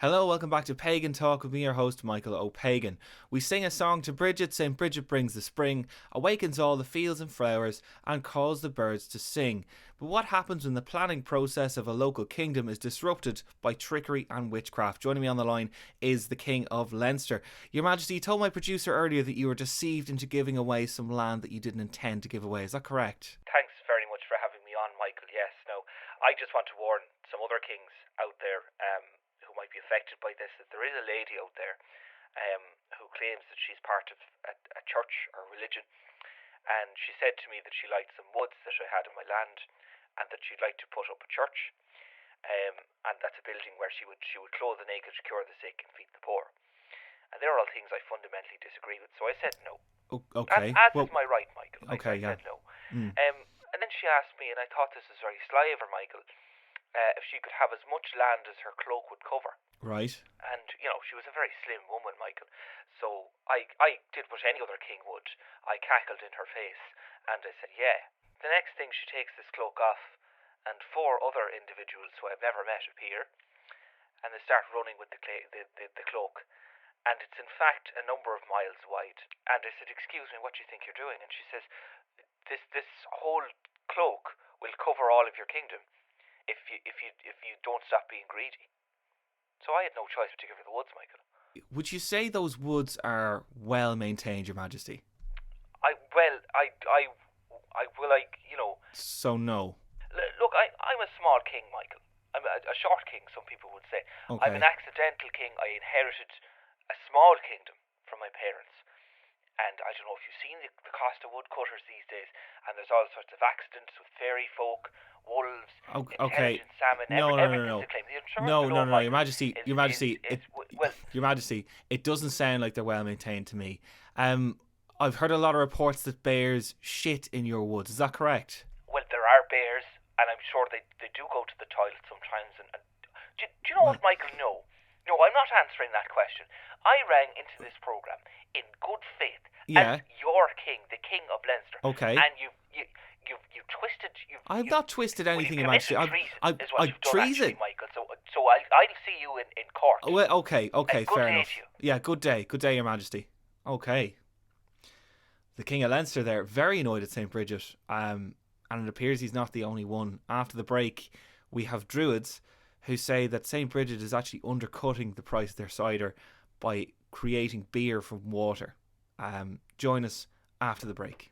Hello, welcome back to Pagan Talk with me, your host, Michael O'Pagan. We sing a song to Bridget. Saint Brigid brings the spring, awakens all the fields and flowers, and calls the birds to sing. But what happens when the planning process of a local kingdom is disrupted by trickery and witchcraft? Joining me on the line is the King of Leinster. Your Majesty, you told my producer earlier that you were deceived into giving away some land that you didn't intend to give away. Is that correct? Thanks very much for having me on, Michael. Yes, no, I just want to warn some other kings out there who might be affected by this, that there is a lady out there who claims that she's part of a church or religion, and she said to me that she liked some woods that I had in my land, and that she'd like to put up a church, and that's a building where she would clothe the naked, cure the sick, and feed the poor. And they're all things I fundamentally disagree with, so I said no. Okay. As is my right, Michael. Okay, I said no. Mm. And then she asked me, and I thought this was very sly of her, Michael, if she could have as much land as her cloak would cover. Right. And, she was a very slim woman, Michael. So I did what any other king would. I cackled in her face, and I said, yeah. The next thing, she takes this cloak off, and four other individuals who I've never met appear, and they start running with the cloak. And it's in fact a number of miles wide. And I said, excuse me, what do you think you're doing? And she says, this whole cloak will cover all of your kingdom if you don't stop being greedy. So I had no choice but to give her the woods, Michael. Would you say those woods are well maintained, Your Majesty? So no. Look, I'm a small king, Michael. I'm a short king, some people would say. Okay. I'm an accidental king. I inherited a small kingdom from my parents. And I don't know if you've seen the cost of woodcutters these days, and there's all sorts of accidents with fairy folk, wolves, Okay. intelligent salmon, No. everything's a claim. Your Majesty, Your Majesty, it doesn't sound like they're well maintained to me. I've heard a lot of reports that bears shit in your woods. Is that correct? Well, there are bears, and I'm sure they do go to the toilet sometimes. And do you know what, Michael? No, I'm not answering that question. I rang into this program in good faith as your king, the King of Leinster. Okay. And you twisted. I've not twisted anything, Your Majesty. I've treason, Michael. So I'll see you in court. Oh, well, okay, fair enough. To you. Yeah, good day, Your Majesty. Okay. The King of Leinster there, very annoyed at Saint Brigid, and it appears he's not the only one. After the break, we have Druids who say that Saint Brigid is actually undercutting the price of their cider by creating beer from water. Join us after the break.